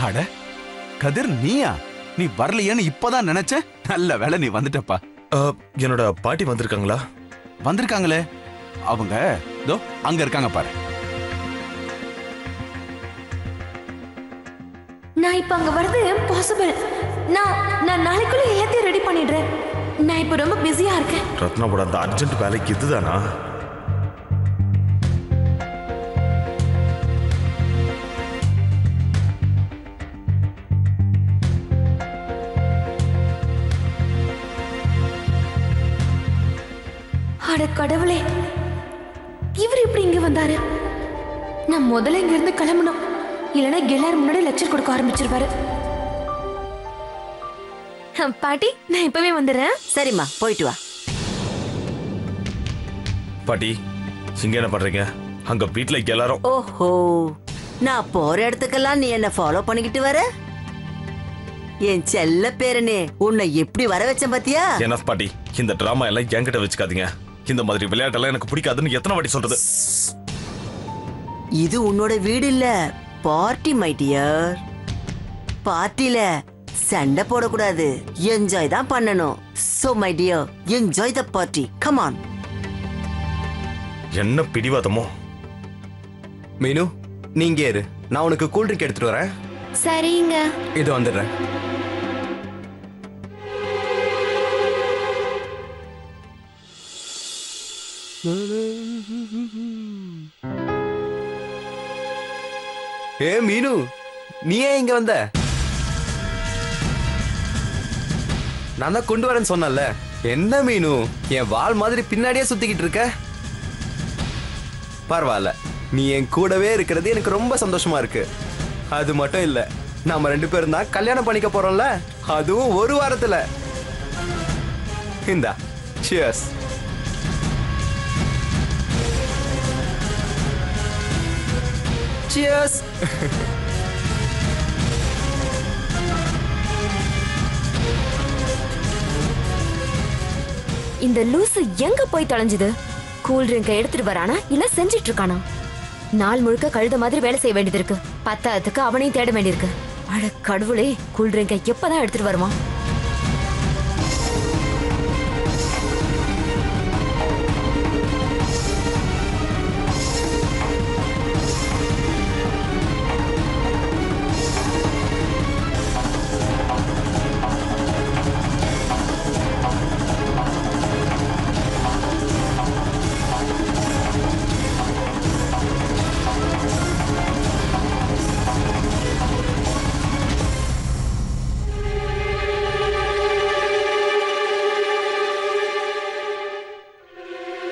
அட கதிர், நீயா? நீ வரலையேன்னு இப்பதான் நினைச்சேன். நல்ல வேளை நீ வந்துட்டப்பா. என்னோட பாட்டி வந்திருக்காங்களா? வந்திருக்காங்களே. அவங்க தோ அங்க இருக்காங்க பாரு. நான் இப்ப அங்க வரது இம்பாசிபிள். நான் நாளைக்குள்ள எல்லாத்தையும் ரெடி பண்ணிடுறேன். நான் இப்ப ரொம்ப பிஸியா இருக்கேன். ரத்னாவோட அந்த அர்ஜென்ட் வேலைக்கு இதுதானா? அட கடவுளே, இவர் இப்படி இங்க வந்தாரு? நான் முதல்ல இங்க இருந்து கிளம்பணும், இல்லைன்னா எல்லாரும் முன்னாடி லெக்சர் கொடுக்க ஆரம்பிச்சிருவாரு. பாட்டி, நான் இப்பவே வந்துடுறேன். சரிம்மா, போயிட்டு வா. பாட்டி, இங்க என்ன பண்றீங்க? அங்க வீட்டுல எல்லாரும். ஓஹோ, நான் போற இடத்துக்கெல்லாம் நீ என்ன ஃபாலோ பண்ணிக்கிட்டு வர? என் செல்ல பேரனே, உன்னை எப்படி வர வச்சேன் பாத்தியா? என்ன பாட்டி, இந்த டிராமா எல்லாம் என்கிட்ட வச்சுக்காதீங்க. இந்த மாதிரி விளையாட்டெல்லாம் எனக்கு பிடிக்காதுன்னு எத்தனை வாட்டி சொல்றது? இது உன்னோட வீடு இல்ல, பார்ட்டி மை டியர். பார்ட்டில சண்டை போடக்கூடாது, என்ஜாய் தான் பண்ணணும். So my dear, enjoy the party. Come on. என்ன பிடிவாதமோ? மீனு, நீங்க இரு, நான் உனக்கு கூல் ட்ரிங்க் எடுத்துட்டு வரேன். சரிங்க. இது வந்துடுறேன். ஏ மீனு, நீ ஏன் இங்க வந்த? நான் தான் கொண்டு வரேன்னு சொன்னல. என்ன மீனு, என் வால் மாதிரி பின்னாடியே சுத்திக்கிட்டு இருக்க? பரவாயில்ல, நீ என் கூடவே இருக்கிறது எனக்கு ரொம்ப சந்தோஷமா இருக்கு. அது மட்டும் இல்ல, நாம 2 பேரும் தான் கல்யாணம் பண்ணிக்க போறோம்ல, அதுவும் 1 வாரத்துல. இந்தா, சியர்ஸ். சியர்ஸ். இந்த லூசு எங்க போய் தொலைஞ்சது? கூல் ட்ரிங்கை எடுத்துட்டு வரானா இல்ல செஞ்சிட்டு இருக்கானா? நாள் முழுக்க கழுத மாதிரி வேலை செய்ய வேண்டியது இருக்கு. பத்தாததுக்கு அவனையும் தேட வேண்டியிருக்கு. அட கடவுளே, கூல் ட்ரிங்கை எப்பதான் எடுத்துட்டு வருவான்?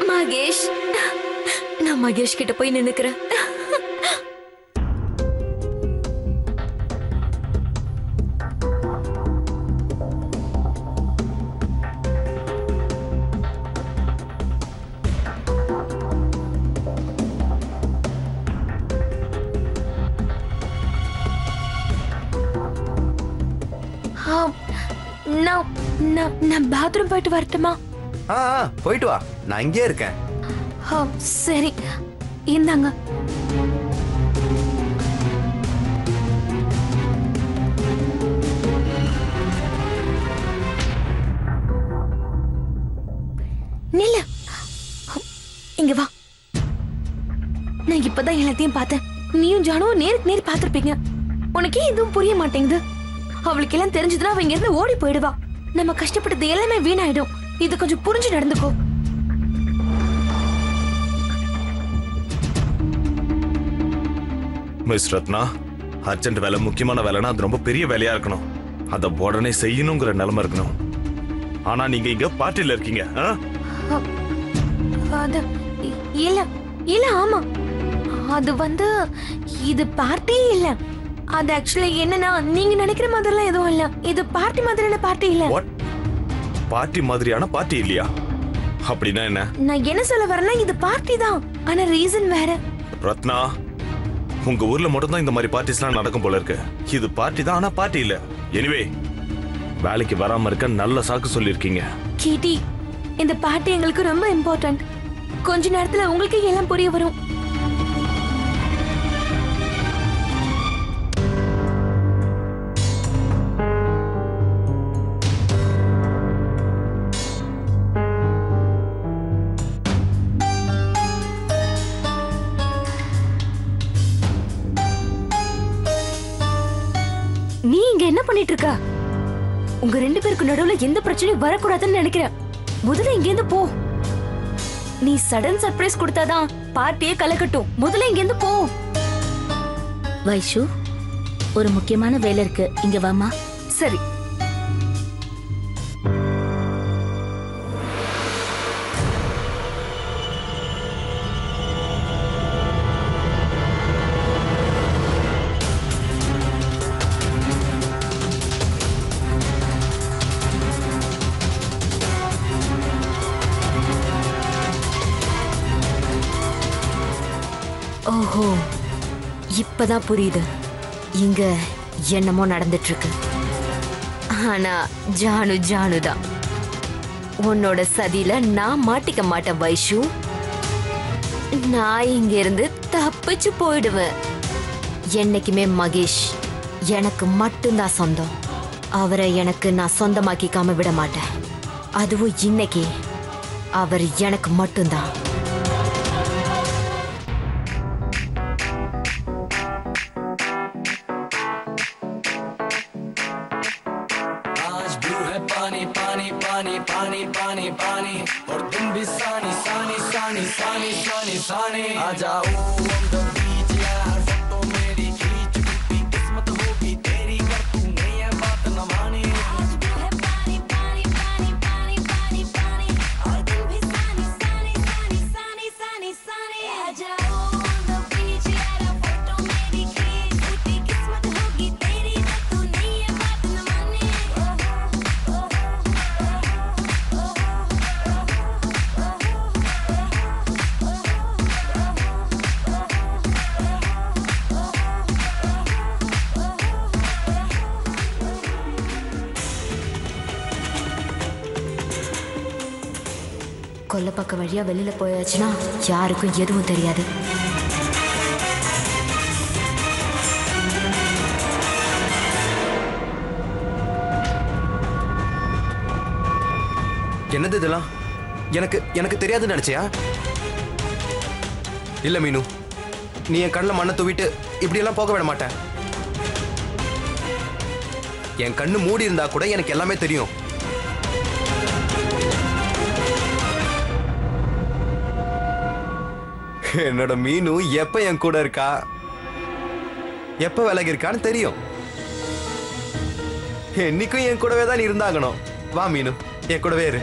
மகேஷ், நான் மகேஷ் கிட்ட போய் நின்னுக்கிறேன். நான் பாத்ரூம் போயிட்டு வரட்டுமா? போயிட்டு வா, நான் இங்கே இருக்கேன். சரி, இந்தாங்க. நில்ல, இங்க வா. நான் இப்பதான் எல்லாத்தையும் பார்த்தேன். நீயும் ஜானுவும் நேருக்கு நேர் பார்த்திருப்பீங்க. உனக்கே எதுவும் புரிய மாட்டேங்குது. அவளுக்கு எல்லாம் தெரிஞ்சதுன்னா அவ இங்க இருந்து ஓடி போயிடுவா. நம்ம கஷ்டப்பட்டது எல்லாமே வீணாயிடும். இது கொஞ்சம் புரிஞ்சு நடந்துக்கோ. மிஸ் ரத்னா, அர்ஜென்ட் வேலை, முக்கியமான வேலைன்னா அது ரொம்ப பெரிய வேலையா இருக்கணும். அதை உடனே செய்யணுங்கிற நிலைமை இருக்கணும். ஆனா நீங்க இங்க பார்ட்டில இருக்கீங்க. அது இல்ல இல்ல, ஆமா, அது இது பார்ட்டி இல்ல. அது ஆக்சுவலி என்னன்னா, நீங்க நினைக்கிற மாதிரிலாம் எதுவும் இல்ல. இது பார்ட்டி மாதிரியான பார்ட்டி இல்ல. பார்ட்டி மாதிரியான பார்ட்டி இல்லையா? அப்படின்னா என்ன? நான் என்ன சொல்ல வரேன்னா, இது பார்ட்டி தான், ஆனா ரீசன் வேற. ரத்னா, உங்க ஊர்ல மட்டும் தான் இந்த மாதிரி பார்ட்டிஸ்லாம் நடக்கும் போல இருக்கு. இது பார்ட்டி தான், ஆனா பார்ட்டி இல்ல. எனிவே, வேலைக்கு வராம இருக்க நல்ல சாக்கு சொல்லிருக்கீங்க. கீட்டி, இந்த பார்ட்டி எங்களுக்கு ரொம்ப இம்பார்ட்டன்ட். கொஞ்ச நேரத்துல உங்களுக்கு எல்லாம் புரிய வரும். நீ இங்க என்ன பண்ணிட்டு இருக்க? உங்க 2 பேருக்கு நடுவுல எந்த பிரச்சனையும் வரக்கூடாதுன்னு நினைக்கிறேன். முதல்ல இங்க இருந்து போ. நீ சடன் சர்ப்ரைஸ் கொடுத்தாதான் பார்ட்டியே கலக்கட்டும். முதல்ல இங்க இருந்து போ. வைஷு, ஒரு முக்கியமான வேலை இருக்கு, இங்க வாமா. சரி. ஓஹோ, இப்பதான் புரியுது. இங்க என்னமோ நடந்துட்டு இருக்கு. ஆனா ஜானு தான். உன்னோட சதியில நான் மாட்டிக்க மாட்டேன் வைஷு. நான் இங்க இருந்து தப்பிச்சு போயிடுவேன். என்னைக்குமே மகேஷ் எனக்கு மட்டும்தான் சொந்தம். அவரை எனக்கு நான் சொந்தமாக்கிக்காம விட மாட்டேன். அதுவும் இன்னைக்கு அவர் எனக்கு மட்டும்தான். கொல்லப்பக்க வழியா வெளியில போயாச்சுன்னா யாருக்கும் எதுவும் தெரியாது. என்னது இதெல்லாம்? எனக்கு எனக்கு தெரியாதுன்னு நினைச்சியா? இல்ல மீனு, நீ என் கண்ணில் மண்ணை தூவிட்டு இப்படியெல்லாம் போக விட மாட்டேன். என் கண்ணு மூடி இருந்தா கூட எனக்கு எல்லாமே தெரியும். என்னோட மீனு எப்ப என் கூட இருக்கா, எப்ப விலகி இருக்கான்னு தெரியும். என்னைக்கும் என் கூடவே தான் நீ இருந்தாகணும். வா மீனு, என் கூடவே இரு.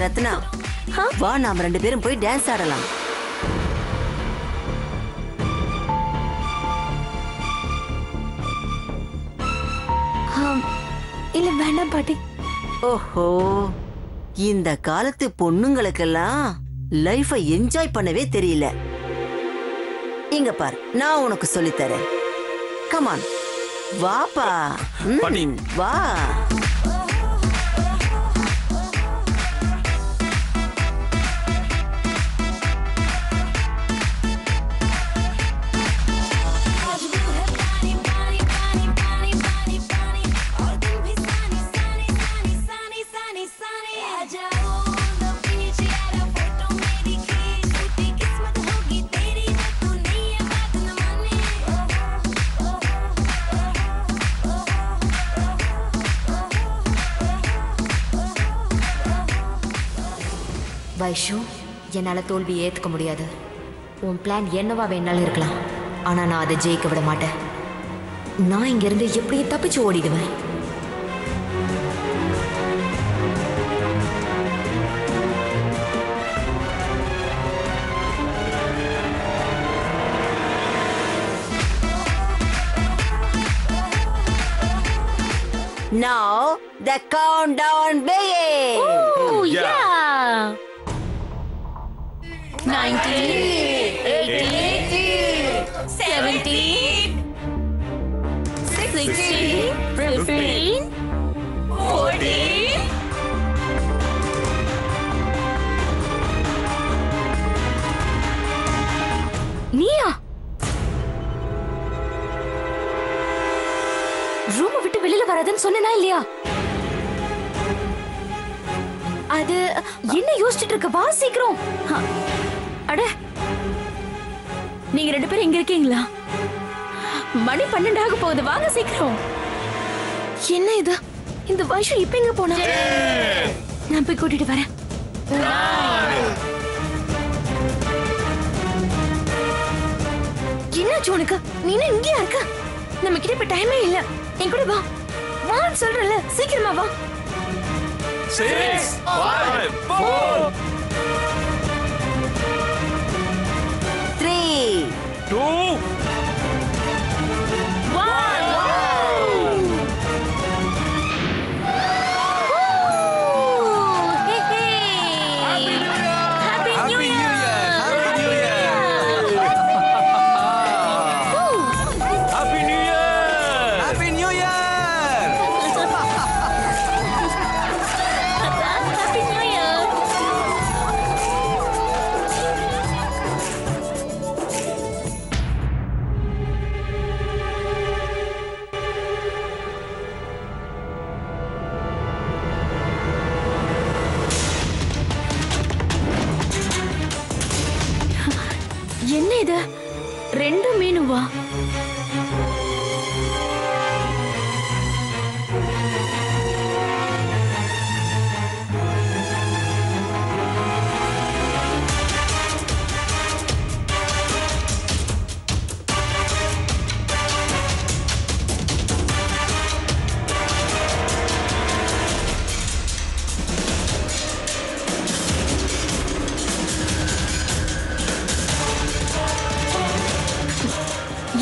ரத்னா, வா நாம 2 பேரும் போய் டான்ஸ் ஆடலாம். இல்ல வேண்டாம் பாட்டி. ஓஹோ, இந்த காலத்து பொண்ணுங்களுக்கெல்லாம் லைஃபை என்ஜாய் பண்ணவே தெரியல. இங்க பார், நான் உனக்கு சொல்லித் தரேன். கமான், வாப்பா. வா. வைஷு, என்னால தோல்வி ஏத்துக்க முடியாது. உன் பிளான் என்னவா வேணாலும் இருக்கலாம், ஆனா நான் அதை ஜெயிக்க விட மாட்டேன். நான் இங்க இருந்து எப்படியும் தப்பிச்சு ஓடிடுவேன். Now the countdown begins. Oh, Yeah. yeah. 19, 18, 17, 16, 15, 14. நீயா? ரூம் விட்டு வெளியில வராதுன்னு சொன்னனா இல்லையா? அது என்ன யோசிச்சுட்டு இருக்க? வா சீக்கிரம். அட, நீங்க 2 பேரும் இங்க இருக்கீங்களா? மணி 12 ஆக போகுது, வாங்க சீக்கிரம். என்ன இது? இந்த வைஷு இப்ப எங்க போனா? நான் போய் கூட்டிட்டு வரேன். என்னாச்சு உனக்கு? நீ என்ன இங்கேயா இருக்க? நம்ம கிட்ட இப்ப டைமே இல்ல. என் கூட வா. வான்னு சொல்றல, சீக்கிரமா வா. 6, 5, 4, 3, 2. என்ன இது? 2 மீனுவா?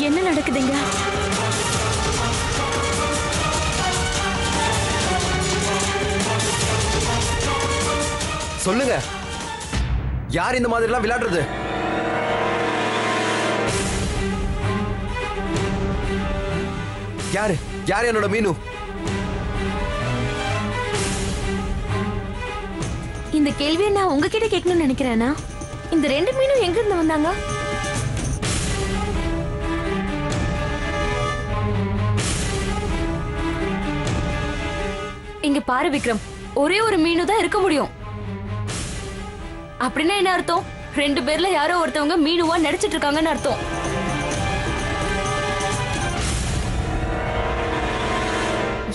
என்ன நடக்குதுங்க? சொல்லுங்க, யார் இந்த மாதிரி எல்லாம் விளையாடுறது? யாரு யார் என்னோட மீனு? இந்த கேள்வியை நான் உங்ககிட்ட கேட்கணும்னு நினைக்கிறேனா? இந்த 2 மீனும் எங்க இருந்து வந்தாங்க? இங்க பாரு விக்ரம், ஒரே ஒரு மீனு தான் இருக்க முடியும். அப்படின்னா என்ன அர்த்தம்? 2 பேர்ல யாரோ ஒருத்தவங்க மீனுவா நடிச்சிட்டு இருக்காங்கன்னு அர்த்தம்.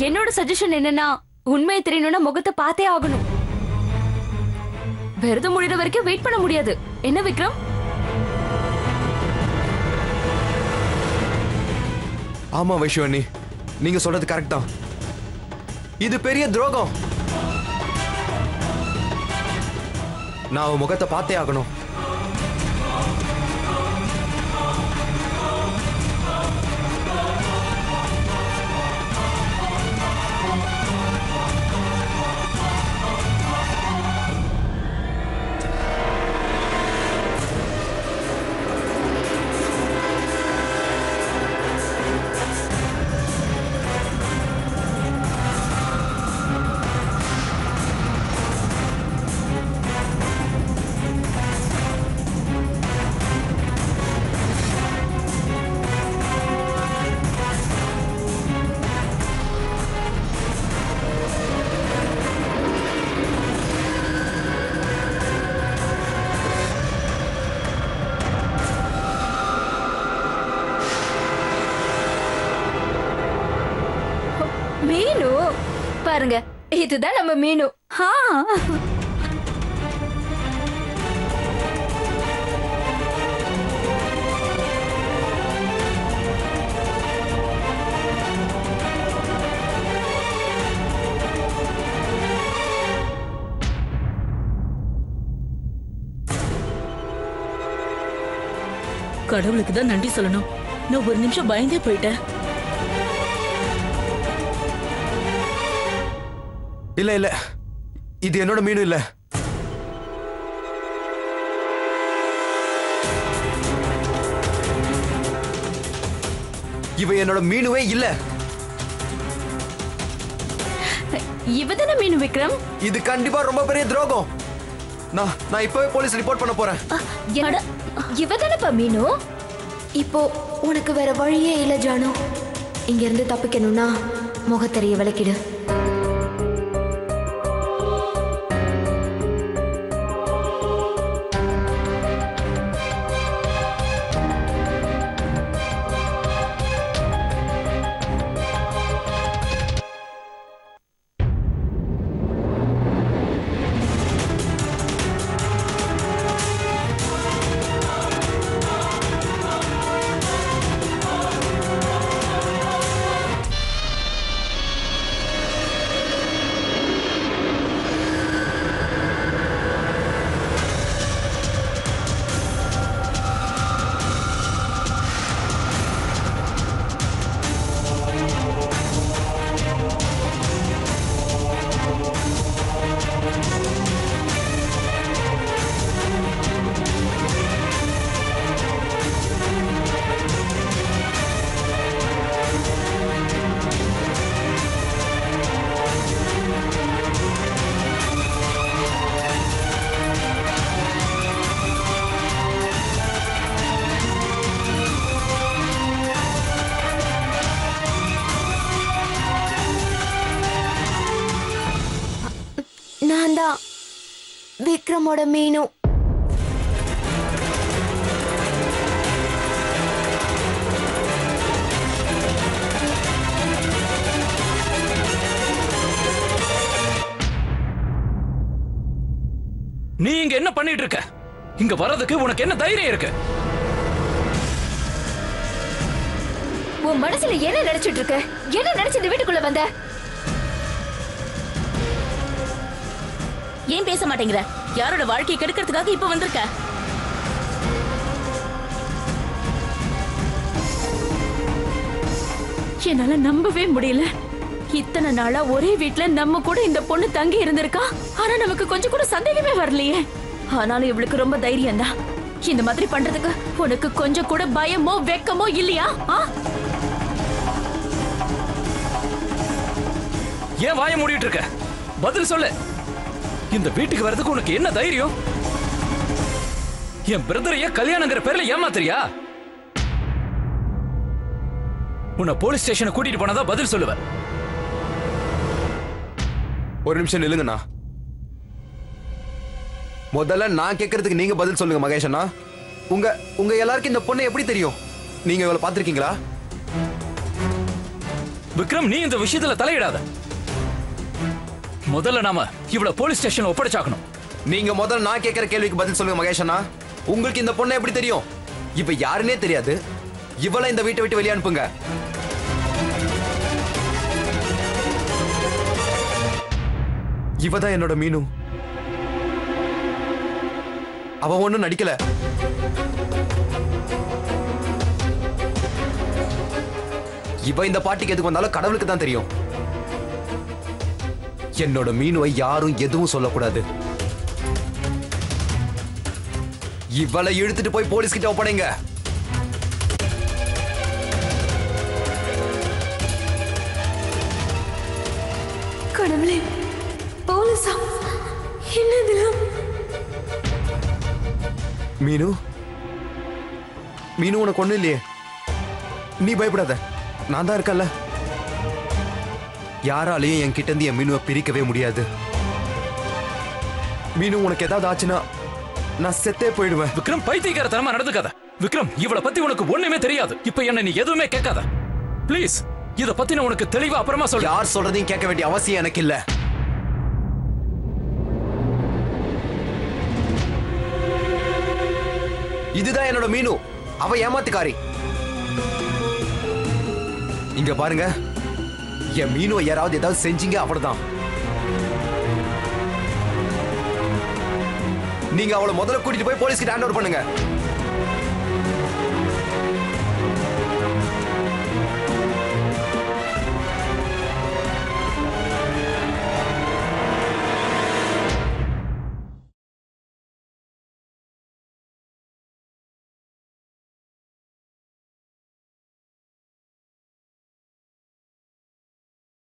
என்னோட சஜஷன் என்னன்னா, உண்மையை தெரியணும்னா முகத்தை பார்த்தே ஆகணும். விரதம் முடிகிற வரைக்கும் வெயிட் பண்ண முடியாது. என்ன விக்ரம்? ஆமா வைஷ்வனி, நீங்க சொல்றது கரெக்ட் தான். இது பெரிய துரோகம். நான் அவன் முகத்தை பார்த்தே ஆகணும். மீனு பாருங்க, இதுதான் நம்ம மீனு. கடவுளுக்கு தான் நன்றி சொல்லணும். நான் ஒரு நிமிஷம் பயந்தே போயிட்டேன். இல்ல இல்ல இது என்னோட மீனு இல்ல. இவ என்னோட மீனுவே இல்ல. இவதான மீனு விக்ரம்? இது கண்டிப்பா ரொம்ப பெரிய துரோகம். நான் இப்பவே போலீஸ் ரிப்போர்ட் பண்ண போறேன். இவதானப்பா மீனு? இப்போ உனக்கு வேற வழியே இல்ல ஜானு. இங்க இருந்து தப்பிக்கணும்னா முகத்தறிய விளக்கிடு. நான் தான் விக்ரமோட மீனு. நீ இங்க என்ன பண்ணிட்டு இருக்க? இங்க வர்றதுக்கு உனக்கு என்ன தைரியம் இருக்கு? உன் மனசுல என்ன நினைச்சிட்டு இருக்க? என்ன நினைச்சு இந்த வீட்டுக்குள்ள வந்த? ஏன் பேச மாட்டேங்கிற? யாரோட வாழ்க்கையை கெடுக்கிறதுக்காக இப்ப வந்திருக்க? என்னால நம்பவே முடியல. இத்தனை நாளா ஒரே வீட்ல நம்ம கூட இந்த பொண்ணு தங்கி இருந்திருக்கா. ஆனா நமக்கு கொஞ்சம் கூட சந்தேகமே வரலையே. ஆனாலும் இவளுக்கு ரொம்ப தைரியம் தான். இந்த மாதிரி பண்றதுக்கு உனக்கு கொஞ்சம் கூட பயமோ வெக்கமோ இல்லையா? ஏன் வாய மூடிட்டு இருக்க? பதில் சொல்லு. இந்த வீட்டுக்கு வர்றதுக்கு உனக்கு என்ன தைரியம்? என் பிரதரைய கல்யாணங்கிற பேர்ல ஏமாத்துறியா? உன்னை போலீஸ் ஸ்டேஷனை கூட்டிட்டு போனதா பதில் சொல்லுவேன். ஒரு நிமிஷம் நில்லுங்கண்ணா. முதல்ல நான் கேட்கறதுக்கு நீங்க பதில் சொல்லுங்க மகேஷ் அண்ணா. உங்க எல்லாருக்கும் இந்த பொண்ணை எப்படி தெரியும்? நீங்க இவளை பார்த்திருக்கீங்களா? விக்ரம், நீ இந்த விஷயத்துல தலையிடாத. முதல்ல நாம இவள போலீஸ் ஸ்டேஷன்ல ஒப்படைச்சாக்கணும். நீங்க முதல்ல நான் கேட்கிற கேள்விக்கு பதில் சொல்லுங்க மகேஷ் அண்ணா. உங்களுக்கு இந்த பொண்ணை எப்படி தெரியும்? இவ யாருன்னே தெரியாது. இவளை இந்த வீட்டை விட்டு வெளியே அனுப்புங்க. இவதான் என்னோட மீனு. அவ ஒண்ணும் நடிக்கல. இவ இந்த பாட்டிக்கு எதுக்கு வந்தாலும் கடவுளுக்கு தான் தெரியும். என்னோட மீனுவை யாரும் எதுவும் சொல்லக்கூடாது. இவளை இழுத்துட்டு போய் போலீஸ் கிட்ட ஒப்படைங்க. கடவுளே, போலீஸா? என்னதெல்லாம்? மீனு, மீனு உனக்கு ஒண்ணு இல்லையே. நீ பயப்படாத, நான் தான் இருக்கல. யாராலையும் என் கிட்ட இருந்து என் மீனுவை பிரிக்கவே முடியாது. மீனு, உனக்கு ஏதாவது ஆச்சுன்னா நான் செத்தே போயிடுவேன். விக்ரம், பைத்தியக்காரத்தனமா நடந்துக்காத. விக்ரம், இவளை பத்தி உனக்கு ஒண்ணுமே தெரியாது. இப்ப என்ன நீ எதுவுமே கேட்காத ப்ளீஸ். இத பத்தி நான் உனக்கு தெளிவா அப்புறமா சொல்ல. யார் சொல்றதையும் கேட்க வேண்டிய அவசியம் எனக்கு இல்ல. இதுதான் என்னோட மீனு. அவ ஏமாத்துக்காரி. இங்க பாருங்க, என் மீனுவை யாராவது ஏதாவது செஞ்சீங்க அவ்வளவுதான். நீங்க அவளை முதல்ல கூட்டிட்டு போய் போலீஸ்க்கு ஹேண்ட் ஓவர் பண்ணுங்க.